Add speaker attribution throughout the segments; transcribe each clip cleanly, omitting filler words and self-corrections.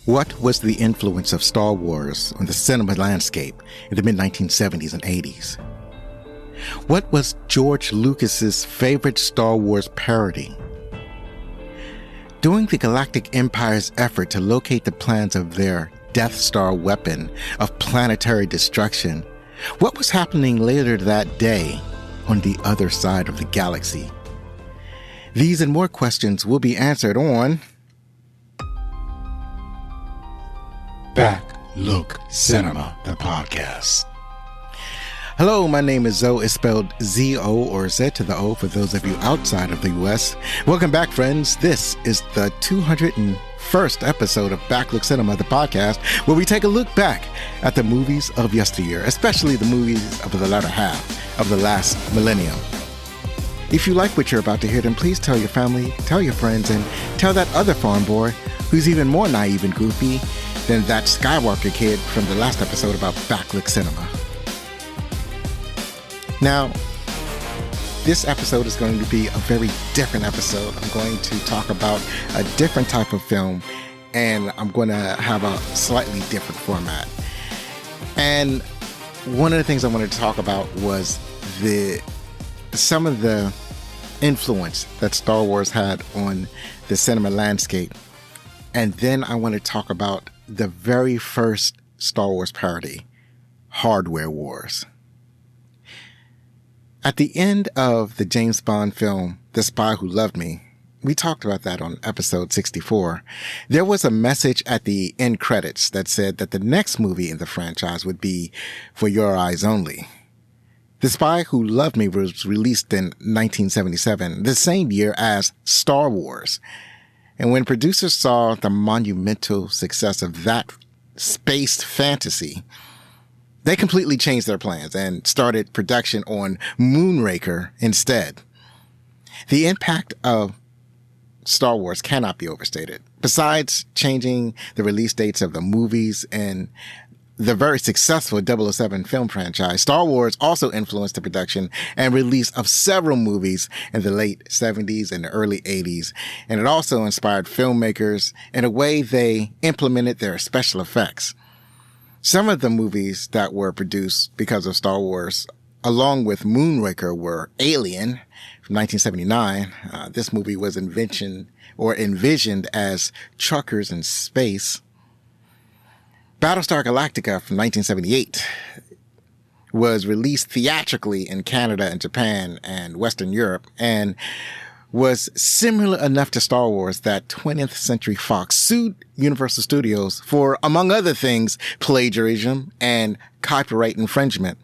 Speaker 1: What was the influence of Star Wars on the cinema landscape in the mid-1970s and 80s? What was George Lucas's favorite Star Wars parody? During the Galactic Empire's effort to locate the plans of their Death Star weapon of planetary destruction, what was happening later that day on the other side of the galaxy? These and more questions will be answered on Back Look Cinema, the podcast. Hello, my name is Zoe. It's spelled Z-O or Z to the O for those of you outside of the U.S. Welcome back, friends. This is the 201st episode of Back Look Cinema, the podcast, where we take a look back at the movies of yesteryear, especially the movies of the latter half of the last millennium. If you like what you're about to hear, then please tell your family, tell your friends, and tell that other farm boy who's even more naive and goofy than that Skywalker kid from the last episode about Backlook Cinema. Now, this episode is going to be a very different episode. I'm going to talk about a different type of film, and I'm going to have a slightly different format. And one of the things I wanted to talk about was some of the influence that Star Wars had on the cinema landscape. And then I want to talk about the very first Star Wars parody, Hardware Wars. At the end of the James Bond film, The Spy Who Loved Me, we talked about that on episode 64. There was a message at the end credits that said that the next movie in the franchise would be For Your Eyes Only. The Spy Who Loved Me was released in 1977, the same year as Star Wars. And when producers saw the monumental success of that space fantasy, they completely changed their plans and started production on Moonraker instead. The impact of Star Wars cannot be overstated. Besides changing the release dates of the movies and the very successful 007 film franchise, Star Wars also influenced the production and release of several movies in the late 70s and the early 80s. And it also inspired filmmakers in a way they implemented their special effects. Some of the movies that were produced because of Star Wars, along with Moonraker, were Alien from 1979. This movie was envisioned as truckers in space. Battlestar Galactica from 1978 was released theatrically in Canada and Japan and Western Europe and was similar enough to Star Wars that 20th Century Fox sued Universal Studios for, among other things, plagiarism and copyright infringement.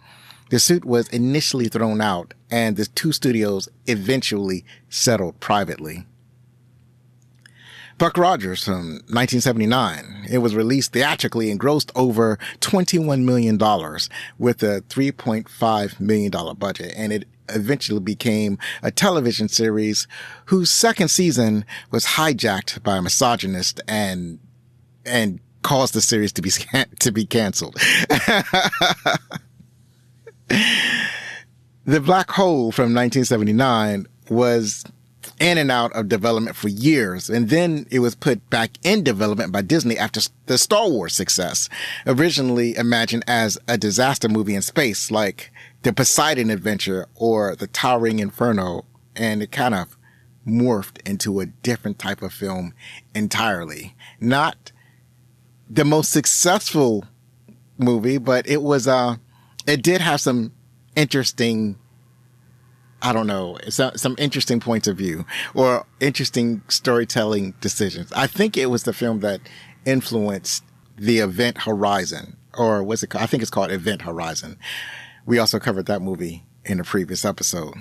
Speaker 1: The suit was initially thrown out and the two studios eventually settled privately. Buck Rogers from 1979. It was released theatrically and grossed over $21 million with a $3.5 million budget. And it eventually became a television series whose second season was hijacked by a misogynist and caused the series to be canceled. The Black Hole from 1979 was in and out of development for years, and then it was put back in development by Disney after the Star Wars success. Originally imagined as a disaster movie in space, like the Poseidon Adventure or the Towering Inferno, and it kind of morphed into a different type of film entirely. Not the most successful movie, but it was, it did have some interesting, some interesting points of view or interesting storytelling decisions. I think it was the film that influenced the Event Horizon, or what's it called? I think it's called Event Horizon. We also covered that movie in a previous episode.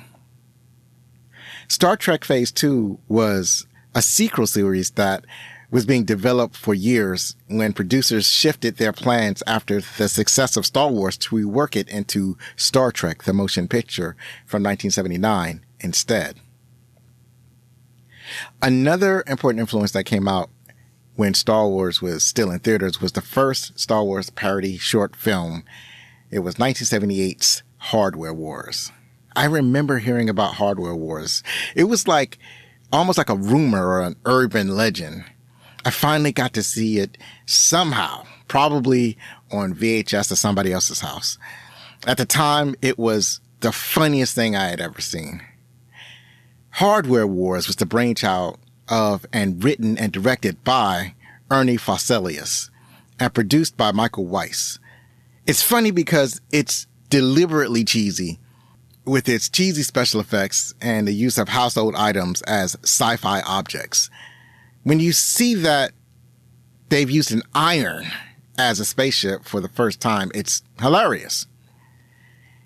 Speaker 1: Star Trek Phase 2 was a sequel series that was being developed for years when producers shifted their plans after the success of Star Wars to rework it into Star Trek, the motion picture from 1979 instead. Another important influence that came out when Star Wars was still in theaters was the first Star Wars parody short film. It was 1978's Hardware Wars. I remember hearing about Hardware Wars. It was almost like a rumor or an urban legend. I finally got to see it somehow, probably on VHS at somebody else's house. At the time, it was the funniest thing I had ever seen. Hardware Wars was the brainchild of and written and directed by Ernie Fosselius and produced by Michael Weiss. It's funny because it's deliberately cheesy, with its cheesy special effects and the use of household items as sci-fi objects. When you see that they've used an iron as a spaceship for the first time, it's hilarious.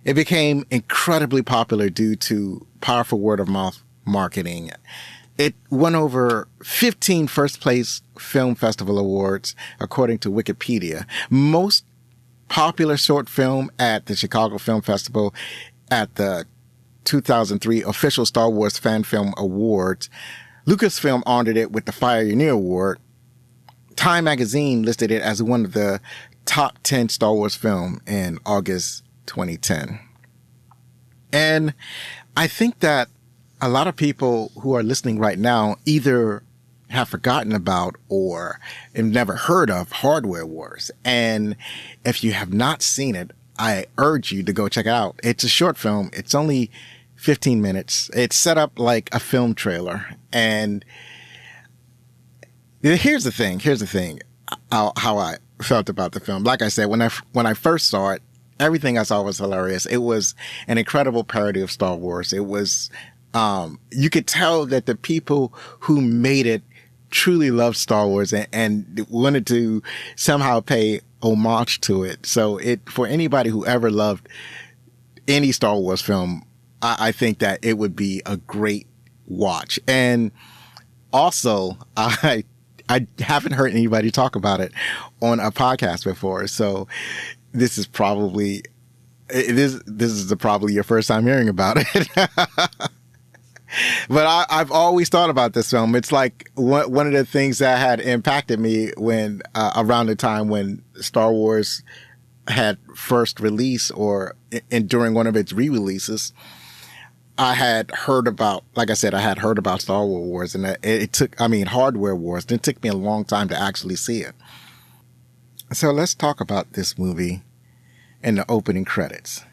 Speaker 1: It became incredibly popular due to powerful word-of-mouth marketing. It won over 15 first-place film festival awards, according to Wikipedia. Most popular short film at the Chicago Film Festival, at the 2003 official Star Wars Fan Film Awards. Lucasfilm honored it with the Pioneer Award. Time magazine listed it as one of the top 10 Star Wars film in August 2010. And I think that a lot of people who are listening right now either have forgotten about or have never heard of Hardware Wars. And if you have not seen it, I urge you to go check it out. It's a short film. It's only 15 minutes. It's set up like a film trailer. And here's the thing. How I felt about the film. Like I said, when I first saw it, everything I saw was hilarious. It was an incredible parody of Star Wars. It was, you could tell that the people who made it truly loved Star Wars and wanted to somehow pay homage to it. So for anybody who ever loved any Star Wars film, I think that it would be a great watch. And also, I haven't heard anybody talk about it on a podcast before. So this is probably probably your first time hearing about it. But I've always thought about this film. It's like one of the things that had impacted me when around the time when Star Wars had first release or during one of its re-releases. I had heard about, like I said, Star Wars, and Hardware Wars. It took me a long time to actually see it. So let's talk about this movie in the opening credits.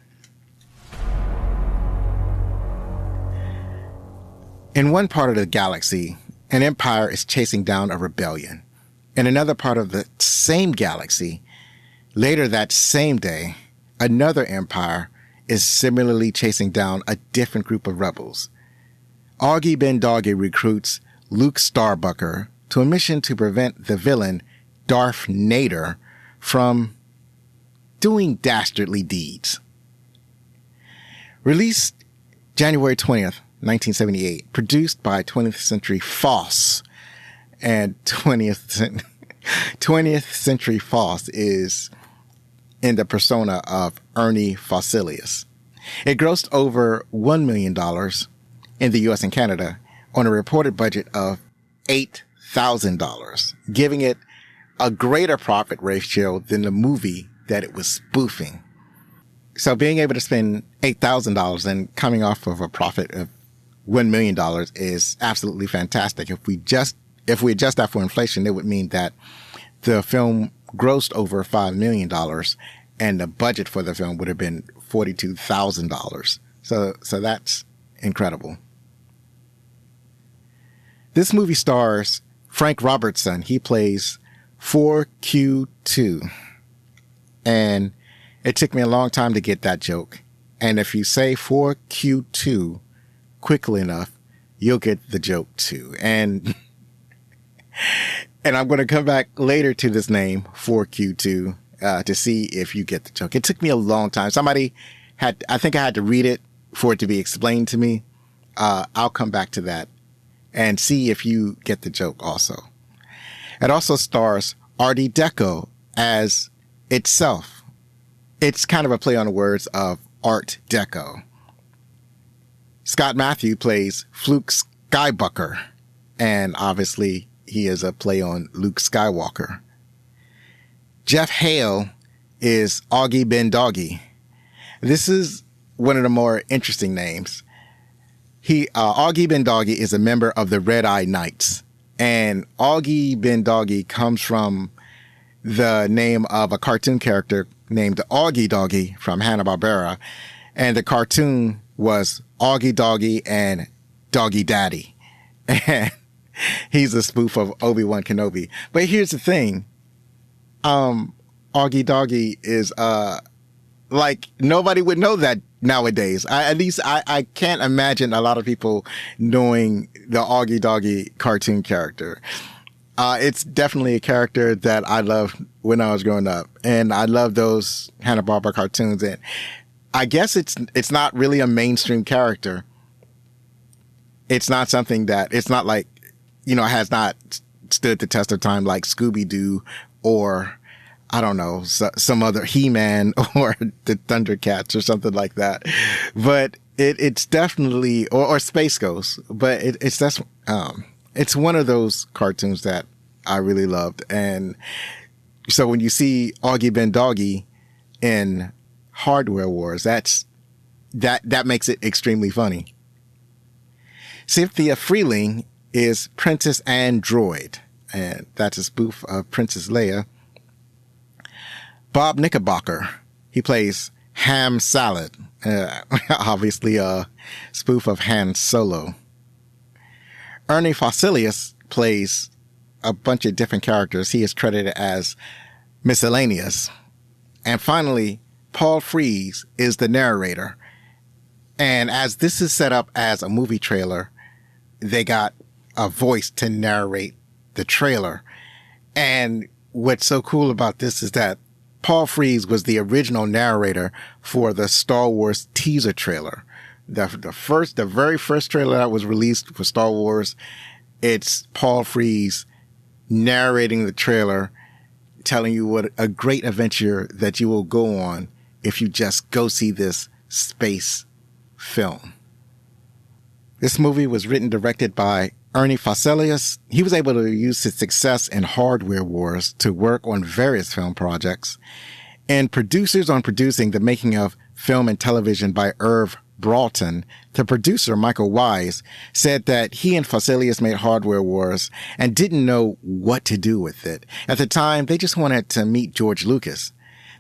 Speaker 1: In one part of the galaxy, an empire is chasing down a rebellion. In another part of the same galaxy, later that same day, another empire is similarly chasing down a different group of rebels. Augie Ben Doggie recruits Fluke Starbucker to a mission to prevent the villain Darth Nader from doing dastardly deeds. Released January 20th, 1978, produced by 20th Century Fox, and 20th Century Fox is in the persona of Ernie Fosselius. It grossed over $1 million in the US and Canada on a reported budget of $8,000, giving it a greater profit ratio than the movie that it was spoofing. So being able to spend $8,000 and coming off of a profit of $1 million is absolutely fantastic. If we adjust that for inflation, it would mean that the film grossed over $5 million and the budget for the film would have been $42,000. So that's incredible. This movie stars Frank Robertson. He plays 4Q2. And it took me a long time to get that joke. And if you say 4Q2 quickly enough, you'll get the joke too. And I'm going to come back later to this name, 4Q2, to see if you get the joke. It took me a long time. I think I had to read it for it to be explained to me. I'll come back to that and see if you get the joke also. It also stars Art Deco as itself. It's kind of a play on the words of Art Deco. Scott Mathews plays Fluke Starbucker, and obviously he is a play on Luke Skywalker. Jeff Hale is Augie Ben Doggie. This is one of the more interesting names. Augie Ben Doggie is a member of the Red Eye Knights, And Augie Ben Doggie comes from the name of a cartoon character named Augie Doggie from Hanna-Barbera. And the cartoon was Augie Doggie and Doggy Daddy. And he's a spoof of Obi-Wan Kenobi. But here's the thing. Augie Doggie is, like, nobody would know that nowadays. At least I can't imagine a lot of people knowing the Augie Doggie cartoon character. It's definitely a character that I loved when I was growing up. And I love those Hanna-Barbera cartoons. And I guess it's not really a mainstream character. It's not something that, it's not like, has not stood the test of time like Scooby-Doo or, I don't know, some other He-Man or the Thundercats or something like that. But it's definitely, or Space Ghost, but it's one of those cartoons that I really loved. And so when you see Augie Ben Doggie in Hardware Wars, that makes it extremely funny. Cinthia Freeling is Princess Ann-Droid, and that's a spoof of Princess Leia. Bob Knickerbocker, he plays Ham Salad, obviously a spoof of Han Solo. Ernie Fosselius plays a bunch of different characters. He is credited as Miscellaneous. And finally, Paul Frees is the narrator. And as this is set up as a movie trailer, they got a voice to narrate the trailer. And what's so cool about this is that Paul Frees was the original narrator for the Star Wars teaser trailer. The very first trailer that was released for Star Wars, it's Paul Frees narrating the trailer, telling you what a great adventure that you will go on if you just go see this space film. This movie was written and directed by Ernie Fosselius. He was able to use his success in Hardware Wars to work on various film projects. And producers on producing the making of film and television by Irv Broughton, the producer Michael Wise said that he and Fosselius made Hardware Wars and didn't know what to do with it. At the time, they just wanted to meet George Lucas.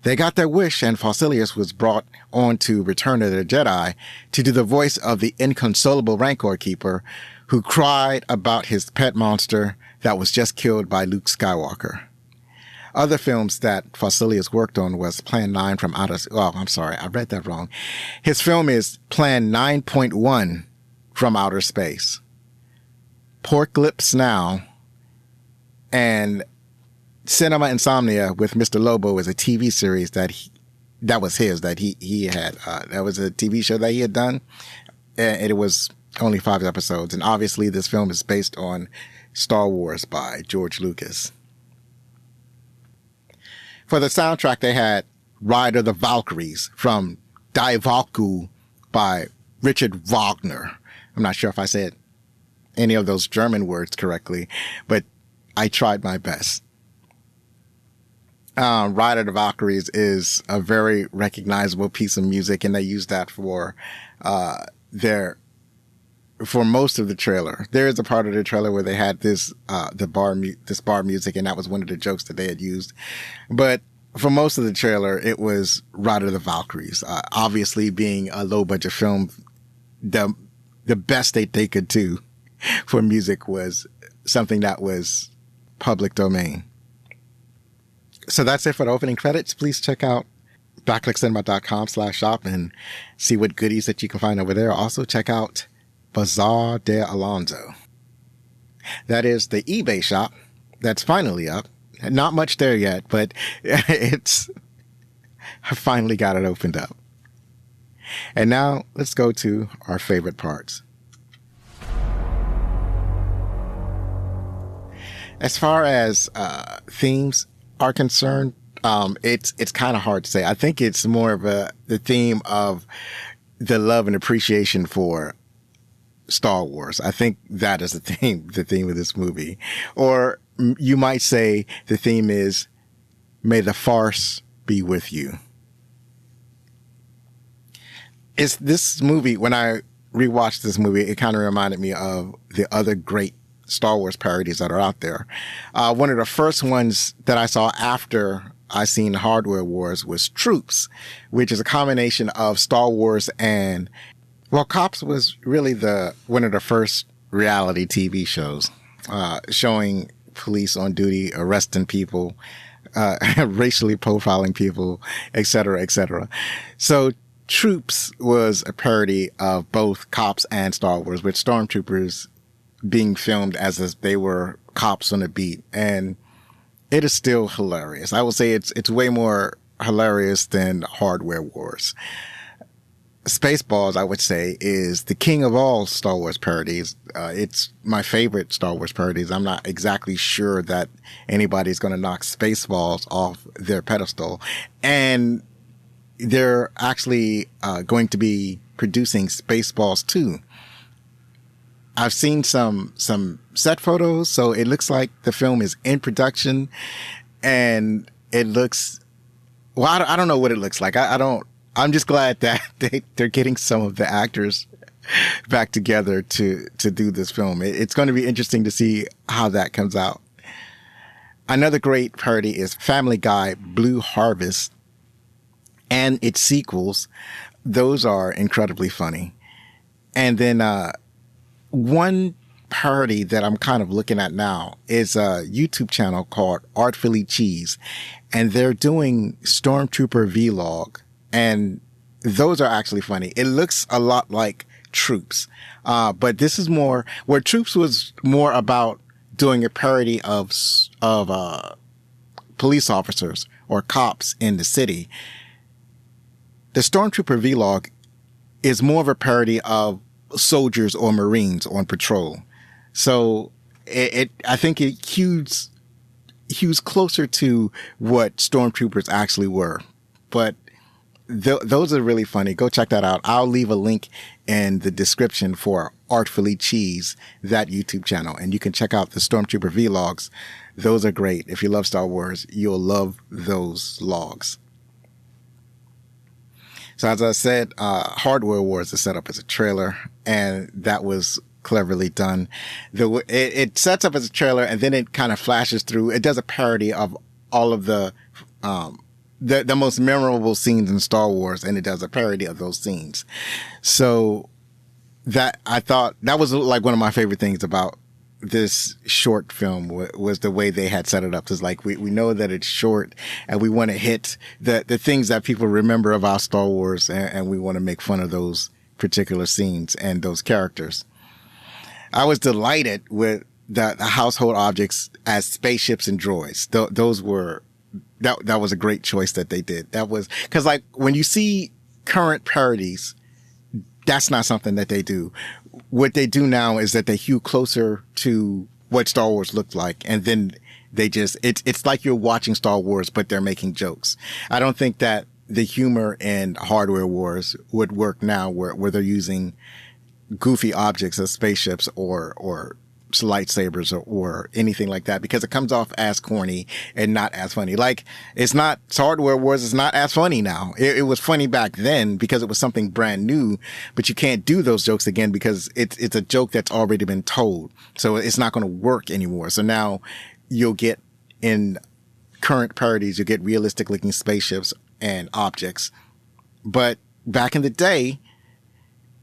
Speaker 1: They got their wish, and Fosselius was brought on to Return of the Jedi to do the voice of the inconsolable Rancor Keeper who cried about his pet monster that was just killed by Luke Skywalker. Other films that Fosselius worked on was Plan 9 from Outer... Oh, I'm sorry, I read that wrong. His film is Plan 9.1 from Outer Space, Pork Lips Now, and Cinema Insomnia with Mr. Lobo is a TV series that he had. That was a TV show that he had done, and it was only 5 episodes. And obviously, this film is based on Star Wars by George Lucas. For the soundtrack, they had Ride of the Valkyries from Die Valku by Richard Wagner. I'm not sure if I said any of those German words correctly, but I tried my best. Ride of the Valkyries is a very recognizable piece of music, and they used that for most of the trailer. There is a part of the trailer where they had this bar music, and that was one of the jokes that they had used. But for most of the trailer, it was Ride of the Valkyries. Obviously, being a low budget film, the best they could do for music was something that was public domain. So that's it for the opening credits. Please check out backclickcinema.com/shop and see what goodies that you can find over there. Also check out Bazaar de Alonso. That is the eBay shop that's finally up. Not much there yet, but I finally got it opened up. And now let's go to our favorite parts. As far as themes are concerned, it's kind of hard to say. I think it's more of the theme of the love and appreciation for Star Wars. I think that is the theme of this movie. Or you might say the theme is, may the farce be with you. It's this movie, when I rewatched this movie, it kind of reminded me of the other great Star Wars parodies that are out there. One of the first ones that I saw after I seen Hardware Wars was Troops, which is a combination of Star Wars and, well, Cops was really one of the first reality TV shows, showing police on duty, arresting people, racially profiling people, et cetera, et cetera. So Troops was a parody of both Cops and Star Wars, with stormtroopers being filmed as if they were cops on the beat. And it is still hilarious. I will say it's way more hilarious than Hardware Wars. Spaceballs, I would say, is the king of all Star Wars parodies. It's my favorite Star Wars parodies. I'm not exactly sure that anybody's going to knock Spaceballs off their pedestal. And they're actually going to be producing Spaceballs 2. I've seen some set photos, so it looks like the film is in production, and it looks, well, I don't know what it looks like. I'm just glad that they're getting some of the actors back together to do this film. It's going to be interesting to see how that comes out. Another great parody is Family Guy Blue Harvest and its sequels. Those are incredibly funny. And then one parody that I'm kind of looking at now is a YouTube channel called Artfully Cheese, and they're doing Stormtrooper Vlog. And those are actually funny. It looks a lot like Troops. But this is more, where Troops was more about doing a parody of police officers or cops in the city. The Stormtrooper Vlog is more of a parody of soldiers or Marines on patrol. So I think it hews closer to what Stormtroopers actually were. But those are really funny. Go check that out. I'll leave a link in the description for Artfully Cheese, that YouTube channel, and you can check out the Stormtrooper Vlogs. Those are great. If you love Star Wars, you'll love those logs. So as I said, Hardware Wars is set up as a trailer, and that was cleverly done. It sets up as a trailer, and then it kind of flashes through. It does a parody of all of the most memorable scenes in Star Wars, and it does a parody of those scenes. So that, I thought that was like one of my favorite things about this short film was the way they had set it up. It's like, we know that it's short, and we want to hit the things that people remember about Star Wars, and we want to make fun of those particular scenes and those characters. I was delighted with the household objects as spaceships and droids. Those were, that was a great choice that they did. That was, cause like when you see current parodies, that's not something that they do. What they do now is that they hew closer to what Star Wars looked like. And then they just, it's like you're watching Star Wars, but they're making jokes. I don't think that the humor in Hardware Wars would work now where they're using goofy objects as spaceships or lightsabers or anything like that, because it comes off as corny and not as funny. Like, Hardware Wars is not as funny now. It was funny back then because it was something brand new, but you can't do those jokes again because it's a joke that's already been told. So it's not going to work anymore. So now you'll get, in current parodies, you'll get realistic looking spaceships and objects. But back in the day,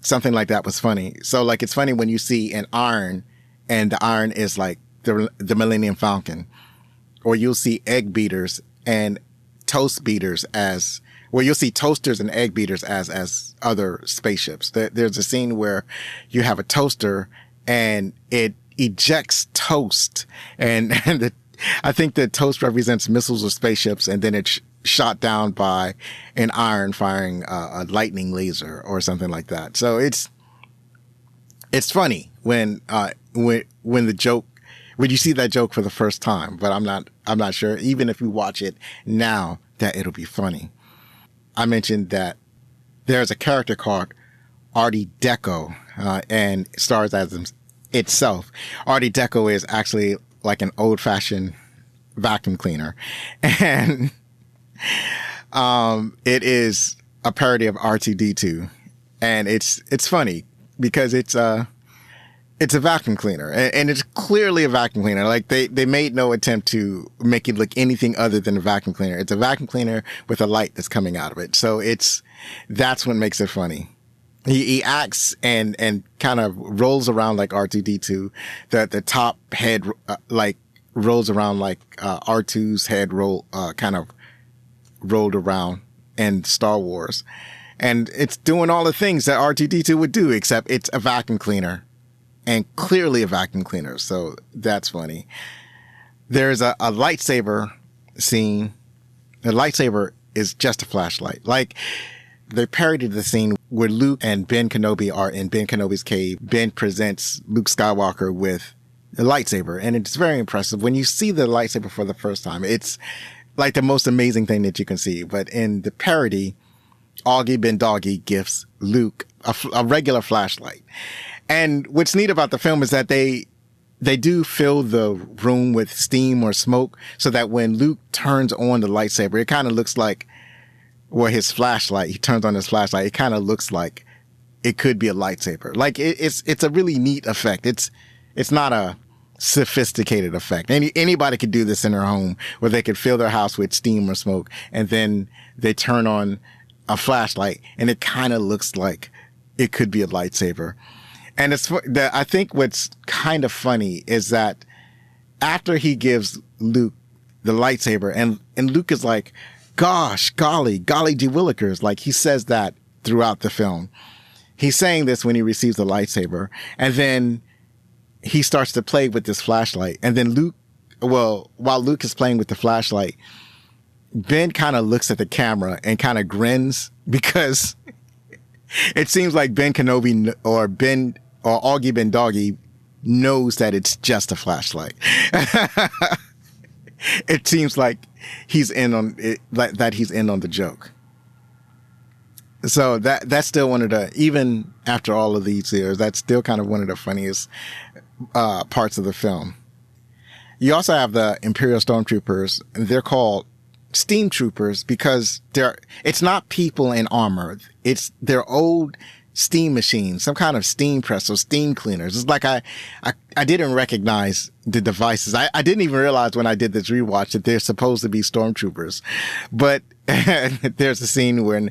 Speaker 1: something like that was funny. So like, it's funny when you see an iron, and the iron is like the Millennium Falcon, or you'll see egg beaters and toast beaters you'll see toasters and egg beaters as other spaceships. There's a scene where you have a toaster and it ejects toast, and I think the toast represents missiles or spaceships, and then it's shot down by an iron firing a lightning laser or something like that. So it's funny when the joke, when you see that joke for the first time, but I'm not sure, even if we watch it now, that it'll be funny. I mentioned that there's a character called Artie Deco, and stars as itself. Artie Deco is actually like an old fashioned vacuum cleaner, and it is a parody of R2-D2, and it's funny because It's a vacuum cleaner, and it's clearly a vacuum cleaner. Like they made no attempt to make it look anything other than a vacuum cleaner. It's a vacuum cleaner with a light that's coming out of it. So that's what makes it funny. He acts and kind of rolls around like R2-D2. The top head like rolls around like R2's head kind of rolled around in Star Wars, and it's doing all the things that R2-D2 would do, except it's a vacuum cleaner. And clearly a vacuum cleaner. So that's funny. There's a lightsaber scene. The lightsaber is just a flashlight. Like, they parodied the scene where Luke and Ben Kenobi are in Ben Kenobi's cave. Ben presents Luke Skywalker with a lightsaber. And it's very impressive. When you see the lightsaber for the first time, it's like the most amazing thing that you can see. But in the parody, Augie Ben Doggie gives Luke a regular flashlight. And what's neat about the film is that they do fill the room with steam or smoke so that when Luke turns on the lightsaber, it kind of looks like, well, his flashlight, he turns on his flashlight, it kind of looks like it could be a lightsaber. Like it's a really neat effect. It's not a sophisticated effect. Anybody could do this in their home where they could fill their house with steam or smoke and then they turn on a flashlight and it kind of looks like it could be a lightsaber. And I think what's kind of funny is that after he gives Luke the lightsaber and Luke is like, gosh, golly gee willikers. Like he says that throughout the film. He's saying this when he receives the lightsaber. And then he starts to play with this flashlight. And then while Luke is playing with the flashlight, Ben kind of looks at the camera and kind of grins because it seems like Ben Kenobi or Augie Ben Doggie knows that it's just a flashlight. It seems like he's in on it, that he's in on the joke. So that's still one of the, even after all of these years, that's still kind of one of the funniest parts of the film. You also have the Imperial Stormtroopers, and they're called Steam Troopers because it's not people in armor. They're old steam machines, some kind of steam press or steam cleaners. It's like I didn't recognize the devices. I didn't even realize when I did this rewatch that they're supposed to be stormtroopers. But there's a scene when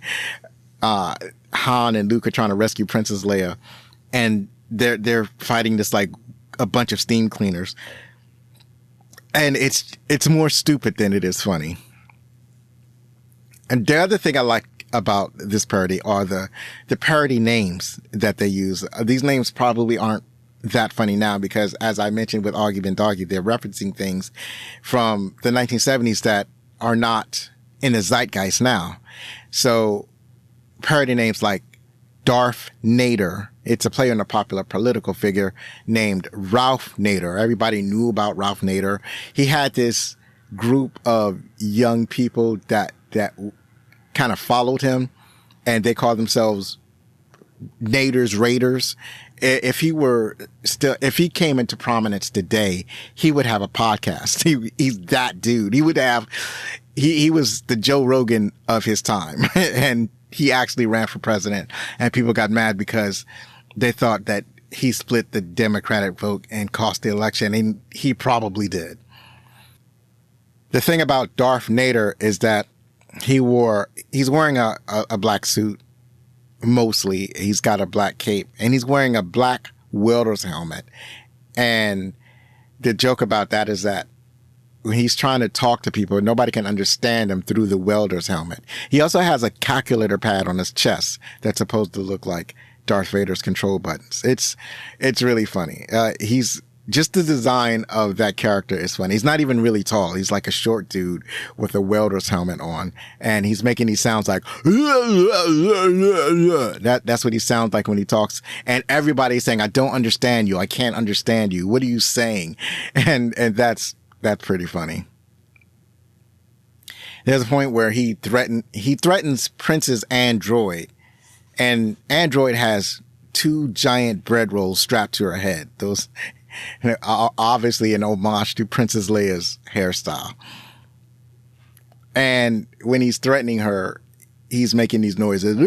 Speaker 1: Han and Luke are trying to rescue Princess Leia, and they're fighting this like a bunch of steam cleaners, and it's more stupid than it is funny. And the other thing I like about this parody are the parody names that they use. These names probably aren't that funny now because, as I mentioned with Augie Ben Doggie, they're referencing things from the 1970s that are not in the zeitgeist now. So parody names like Darth Nader. It's a play on a popular political figure named Ralph Nader. Everybody knew about Ralph Nader. He had this group of young people that kind of followed him, and they called themselves Nader's Raiders. If he came into prominence today, he would have a podcast. He's that dude. He was the Joe Rogan of his time, and he actually ran for president, and people got mad because they thought that he split the Democratic vote and cost the election, and he probably did. The thing about Darth Nader is that he's wearing a black suit, mostly. He's got a black cape, and he's wearing a black welder's helmet. And the joke about that is that when he's trying to talk to people, nobody can understand him through the welder's helmet. He also has a calculator pad on his chest that's supposed to look like Darth Vader's control buttons. It's really funny. Just the design of that character is funny. He's not even really tall. He's like a short dude with a welder's helmet on, and he's making these sounds like that's what he sounds like when he talks. And everybody's saying, "I don't understand you. I can't understand you. What are you saying?" And that's pretty funny. There's a point where he threatens Princess Ann-Droid, and Ann-Droid has 2 giant bread rolls strapped to her head. Those obviously an homage to Princess Leia's hairstyle. And when he's threatening her, he's making these noises,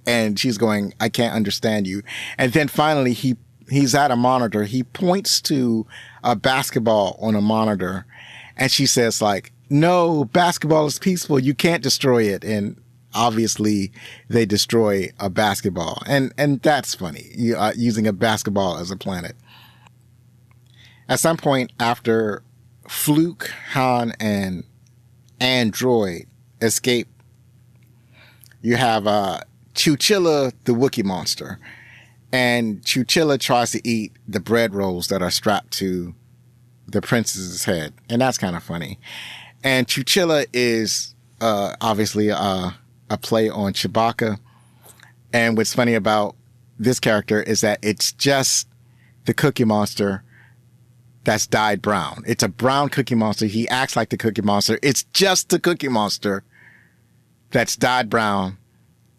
Speaker 1: and she's going, "I can't understand you." And then finally he he's at a monitor. He points to a basketball on a monitor, and she says, like, no, basketball is peaceful. You can't destroy it. And obviously they destroy a basketball. And that's funny, using a basketball as a planet. At some point after Fluke, Han, and Ann-Droid escape, you have Chewchilla, the Wookiee monster. And Chewchilla tries to eat the bread rolls that are strapped to the princess's head. And that's kind of funny. And Chewchilla is obviously a play on Chewbacca. And what's funny about this character is that it's just the Cookie Monster that's dyed brown. It's a brown Cookie Monster. He acts like the Cookie Monster. It's just the Cookie Monster that's dyed brown.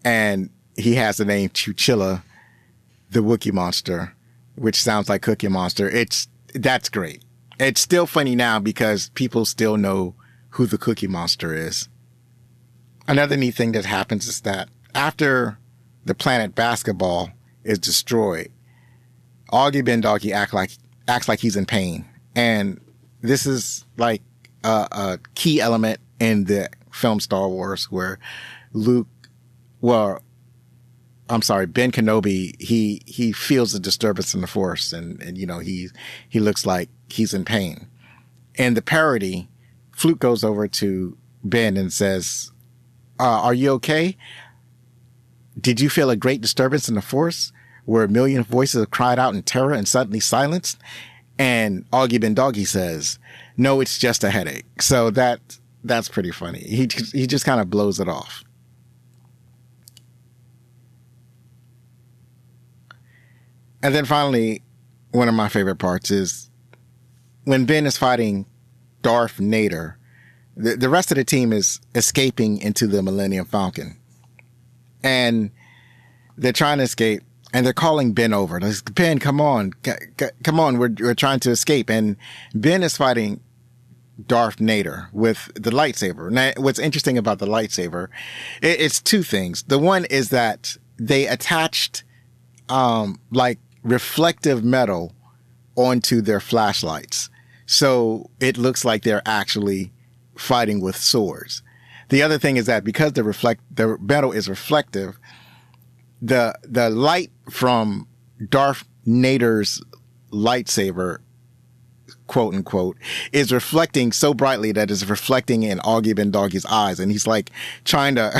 Speaker 1: And he has the name Chewchilla, the Wookiee monster, which sounds like Cookie Monster. That's great. It's still funny now because people still know who the Cookie Monster is. Another neat thing that happens is that after the planet basketball is destroyed, Augie Ben Doggie acts like he's in pain. And this is like a key element in the film Star Wars where Ben Kenobi, he feels a disturbance in the Force, and you know, he looks like he's in pain. In the parody, Fluke goes over to Ben and says, are you okay? Did you feel a great disturbance in the Force where a million voices cried out in terror and suddenly silenced? And Augie Ben Doggie says, no, it's just a headache. So that's pretty funny. He just kind of blows it off. And then finally, one of my favorite parts is when Ben is fighting Darth Nader, the rest of the team is escaping into the Millennium Falcon. And they're trying to escape, and they're calling Ben over. They're like, Ben, come on, come on, we're trying to escape. And Ben is fighting Darth Nader with the lightsaber. Now, what's interesting about the lightsaber, it's two things. The one is that they attached like reflective metal onto their flashlights. So it looks like they're actually fighting with swords. The other thing is that because the metal is reflective, the light from Darth Nader's lightsaber, quote unquote, is reflecting so brightly that it's reflecting in Augie Ben Doggie's eyes, and he's like trying to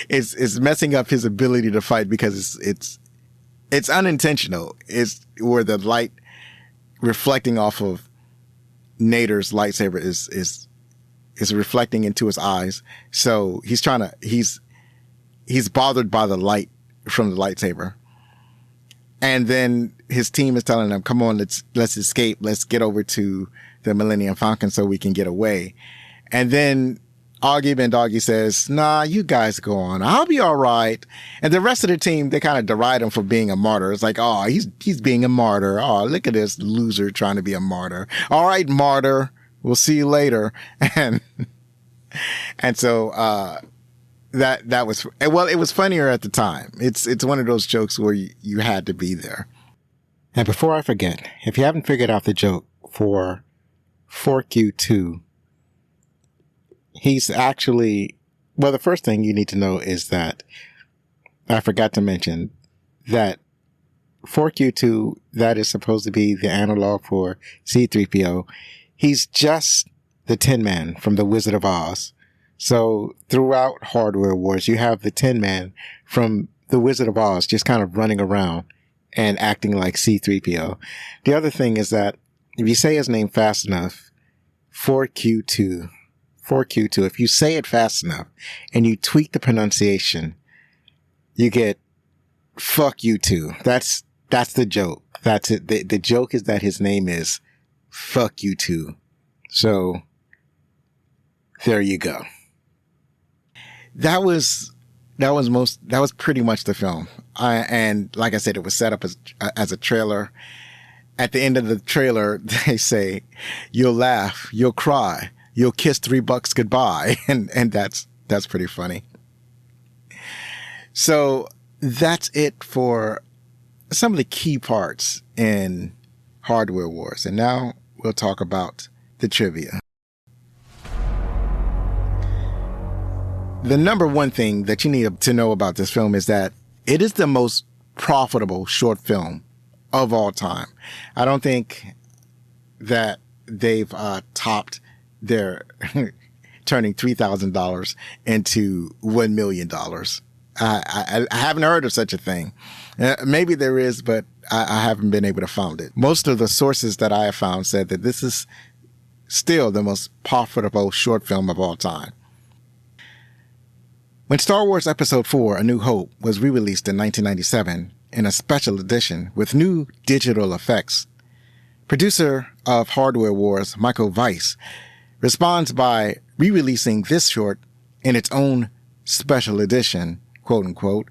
Speaker 1: it's messing up his ability to fight because it's unintentional. It's where the light reflecting off of Nader's lightsaber is reflecting into his eyes. So he's bothered by the light from the lightsaber. And then his team is telling him, come on, let's escape. Let's get over to the Millennium Falcon so we can get away. And then Augie Ben Doggie says, nah, you guys go on. I'll be all right. And the rest of the team, they kind of deride him for being a martyr. It's like, oh, he's being a martyr. Oh, look at this loser trying to be a martyr. All right, martyr. We'll see you later. And so, that was, well, it was funnier at the time. It's one of those jokes where you had to be there. And before I forget, if you haven't figured out the joke for 4Q2, he's actually, well, the first thing you need to know is that I forgot to mention that 4Q2, that is supposed to be the analog for C-3PO. He's just the Tin Man from The Wizard of Oz. So throughout Hardware Wars, you have the Tin Man from The Wizard of Oz just kind of running around and acting like C-3PO. The other thing is that if you say his name fast enough, 4Q2, if you say it fast enough and you tweak the pronunciation, you get fuck you too. That's the joke. That's it. The joke is that his name is fuck you too. So there you go. That was pretty much the film. And like I said, it was set up as a trailer. At the end of the trailer, they say, you'll laugh, you'll cry, you'll kiss $3 goodbye. And that's pretty funny. So that's it for some of the key parts in Hardware Wars. And now we'll talk about the trivia. The number one thing that you need to know about this film is that it is the most profitable short film of all time. I don't think that they've topped their turning $3,000 into $1 million. I haven't heard of such a thing. Maybe there is, but I haven't been able to find it. Most of the sources that I have found said that this is still the most profitable short film of all time. When Star Wars Episode IV, A New Hope, was re-released in 1997 in a special edition with new digital effects, producer of Hardware Wars, Michael Weiss, responds by re-releasing this short in its own special edition, quote unquote,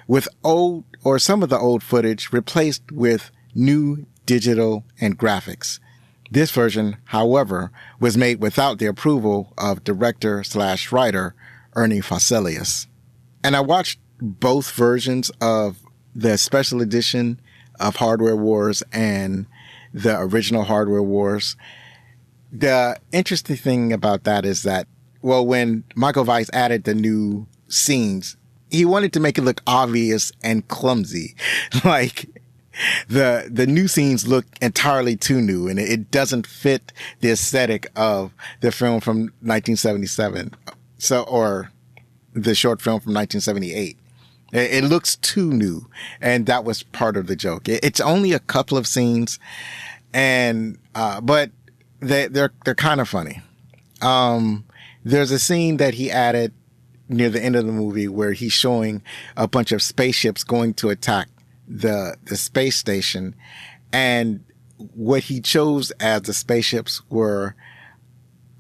Speaker 1: with old or some of the old footage replaced with new digital and graphics. This version, however, was made without the approval of director/writer Ernie Fosselius. And I watched both versions of the special edition of Hardware Wars and the original Hardware Wars. The interesting thing about that is that, well, when Michael Weiss added the new scenes, he wanted to make it look obvious and clumsy. Like the new scenes look entirely too new, and it doesn't fit the aesthetic of the film from 1977. Or the short film from 1978. It looks too new, and that was part of the joke. It's only a couple of scenes, and but they're kind of funny. There's a scene that he added near the end of the movie where he's showing a bunch of spaceships going to attack the space station, and what he chose as the spaceships were,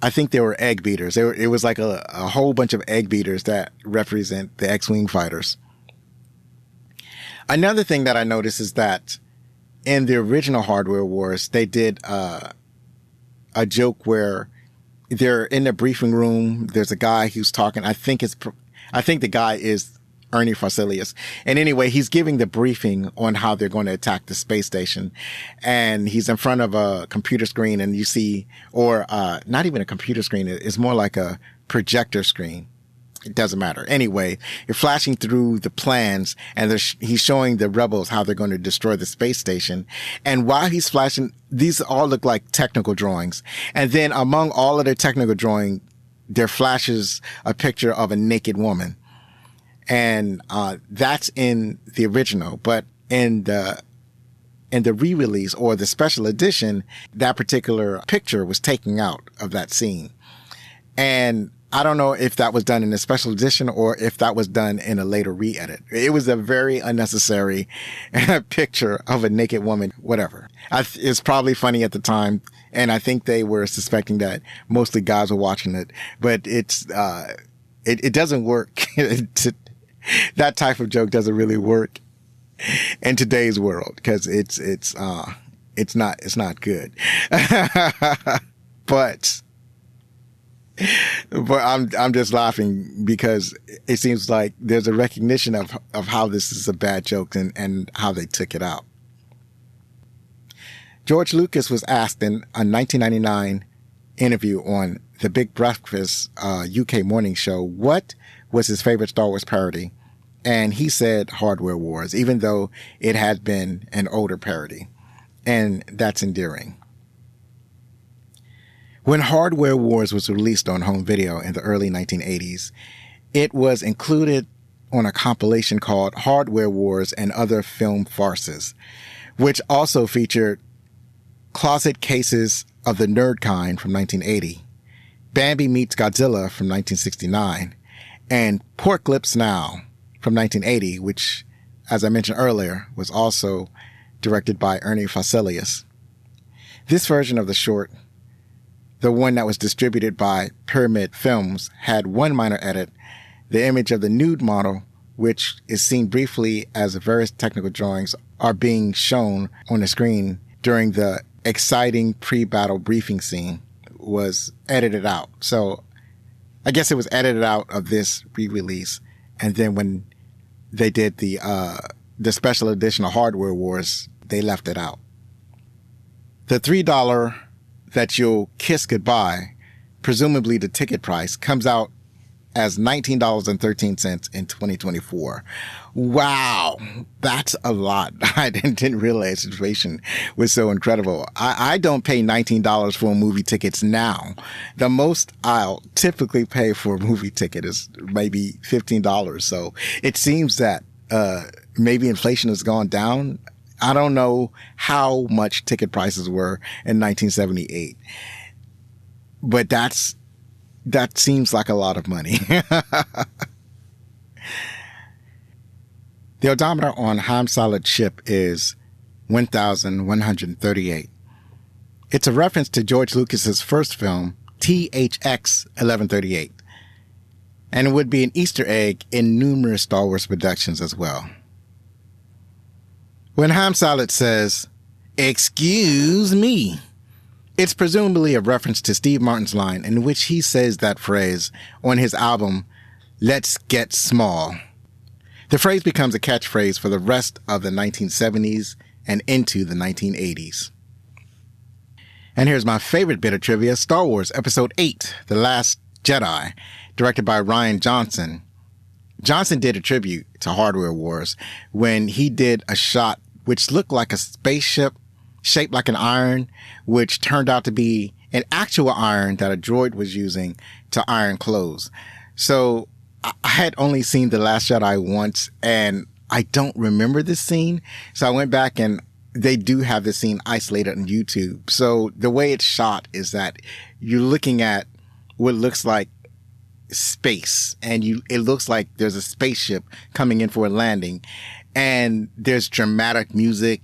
Speaker 1: I think they were egg beaters. It was like a whole bunch of egg beaters that represent the X-Wing fighters. Another thing that I noticed is that in the original Hardware Wars, they did a joke where they're in the briefing room. There's a guy who's talking. I think the guy is Ernie Fosselius. And anyway, he's giving the briefing on how they're going to attack the space station. And he's in front of a computer screen, and you see, or not even a computer screen. It's more like a projector screen. It doesn't matter. Anyway, you're flashing through the plans, and he's showing the rebels how they're going to destroy the space station. And while he's flashing, these all look like technical drawings. And then among all of the technical drawing, there flashes a picture of a naked woman. And that's in the original, but in the re-release or the special edition, that particular picture was taken out of that scene. And I don't know if that was done in a special edition or if that was done in a later re-edit. It was a very unnecessary picture of a naked woman, whatever. It's probably funny at the time, and I think they were suspecting that mostly guys were watching it, but it doesn't work. That type of joke doesn't really work in today's world because it's not good. But I'm just laughing because it seems like there's a recognition of how this is a bad joke and how they took it out. George Lucas was asked in a 1999 interview on the Big Breakfast UK morning show what was his favorite Star Wars parody, and he said Hardware Wars, even though it had been an older parody, and that's endearing. When Hardware Wars was released on home video in the early 1980s, it was included on a compilation called Hardware Wars and Other Film Farces, which also featured Closet Cases of the Nerd Kind from 1980, Bambi Meets Godzilla from 1969, and Pork Lips Now from 1980, which, as I mentioned earlier, was also directed by Ernie Fosselius. This version of the short, the one that was distributed by Pyramid Films, had one minor edit. The image of the nude model, which is seen briefly as various technical drawings are being shown on the screen during the exciting pre-battle briefing scene, was edited out. So I guess it was edited out of this re-release. And then when they did the the special edition of Hardware Wars, they left it out. The $3 that you'll kiss goodbye, presumably the ticket price, comes out as $19.13 in 2024. Wow, that's a lot. I didn't realize the situation was so incredible. I don't pay $19 for movie tickets now. The most I'll typically pay for a movie ticket is maybe $15. So it seems that maybe inflation has gone down. I don't know how much ticket prices were in 1978, but that seems like a lot of money. The odometer on Ham Salad ship is 1,138. It's a reference to George Lucas's first film, THX 1138, and it would be an Easter egg in numerous Star Wars productions as well. When Ham Salad says, "Excuse me," it's presumably a reference to Steve Martin's line in which he says that phrase on his album, "Let's Get Small." The phrase becomes a catchphrase for the rest of the 1970s and into the 1980s. And here's my favorite bit of trivia: Star Wars Episode 8, The Last Jedi, directed by Rian Johnson. Johnson did a tribute to Hardware Wars when he did a shot which looked like a spaceship shaped like an iron, which turned out to be an actual iron that a droid was using to iron clothes. So I had only seen The Last Jedi once, and I don't remember this scene. So I went back, and they do have this scene isolated on YouTube. So the way it's shot is that you're looking at what looks like space, and it looks like there's a spaceship coming in for a landing, and there's dramatic music,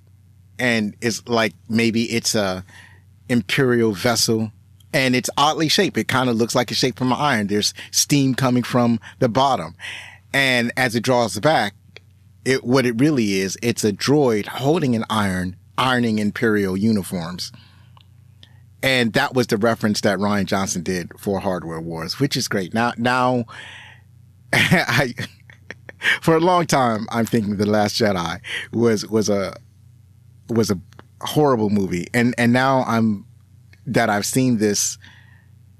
Speaker 1: and it's like maybe it's a imperial vessel, and it's oddly shaped. It kind of looks like it's shaped from an iron. There's steam coming from the bottom, and as it draws back, what it really is, it's a droid holding an iron, ironing imperial uniforms. And that was the reference that Rian Johnson did for Hardware Wars, which is great. Now, for a long time, I'm thinking The Last Jedi was a horrible movie, and now I've seen this.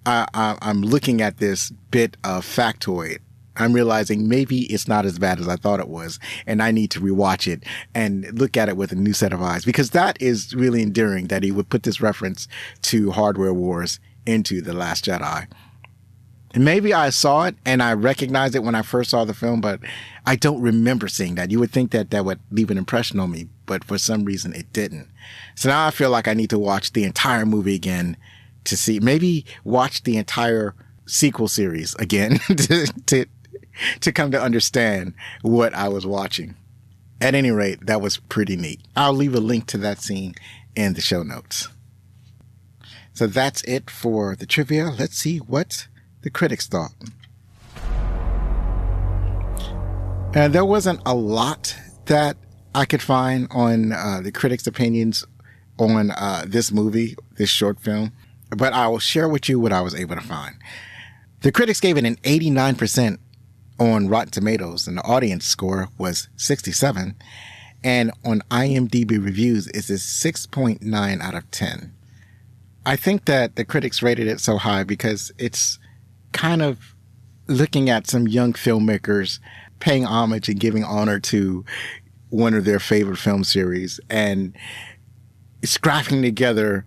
Speaker 1: I'm looking at this bit of factoid. I'm realizing maybe it's not as bad as I thought it was, and I need to rewatch it and look at it with a new set of eyes, because that is really endearing that he would put this reference to Hardware Wars into The Last Jedi. And maybe I saw it and I recognized it when I first saw the film, but I don't remember seeing that. You would think that would leave an impression on me, but for some reason it didn't. So now I feel like I need to watch the entire movie again to see, maybe watch the entire sequel series again to come to understand what I was watching. At any rate, that was pretty neat. I'll leave a link to that scene in the show notes. So that's it for the trivia. Let's see what the critics thought. And there wasn't a lot that I could find on the critics' opinions on this movie, this short film, but I will share with you what I was able to find. The critics gave it an 89% on Rotten Tomatoes, and the audience score was 67. And on IMDb reviews, it's a 6.9 out of 10. I think that the critics rated it so high because it's kind of looking at some young filmmakers paying homage and giving honor to one of their favorite film series, and scrapping together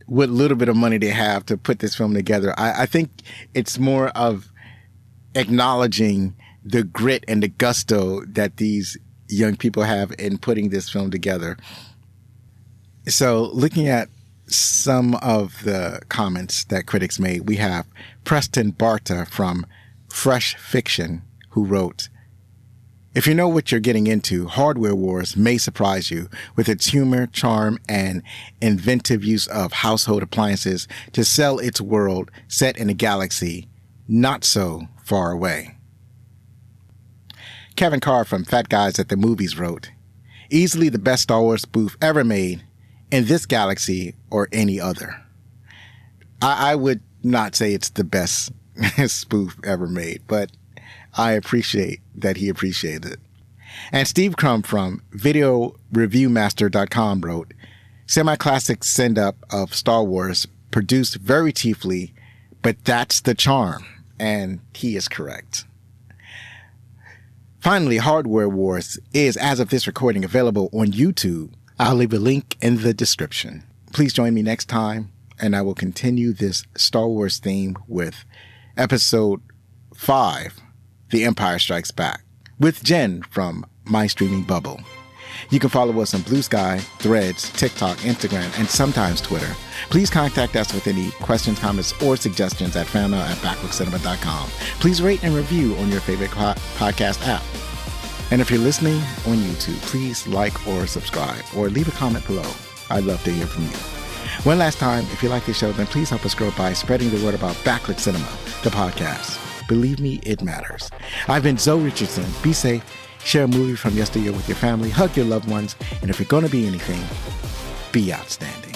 Speaker 1: what little bit of money they have to put this film together. I think it's more of acknowledging the grit and the gusto that these young people have in putting this film together. So looking at some of the comments that critics made, we have Preston Barta from Fresh Fiction, who wrote, "If you know what you're getting into, Hardware Wars may surprise you with its humor, charm, and inventive use of household appliances to sell its world set in a galaxy not so far away." Kevin Carr from Fat Guys at the Movies wrote, "Easily the best Star Wars spoof ever made in this galaxy or any other." I would not say it's the best spoof ever made, but I appreciate that he appreciated it. And Steve Crumb from VideoReviewMaster.com wrote, semi-classic send-up of Star Wars produced very cheaply, but that's the charm. And he is correct. Finally, Hardware Wars is, as of this recording, available on YouTube. I'll leave a link in the description. Please join me next time, and I will continue this Star Wars theme with Episode 5, The Empire Strikes Back, with Jen from My Streaming Bubble. You can follow us on Blue Sky, Threads, TikTok, Instagram, and sometimes Twitter. Please contact us with any questions, comments, or suggestions at fanmail@backlookcinema.com. Please rate and review on your favorite podcast app. And if you're listening on YouTube, please like or subscribe or leave a comment below. I'd love to hear from you. One last time, if you like the show, then please help us grow by spreading the word about Backlook Cinema, the podcast. Believe me, it matters. I've been Zoe Richardson. Be safe. Share a movie from yesteryear with your family. Hug your loved ones. And if you're going to be anything, be outstanding.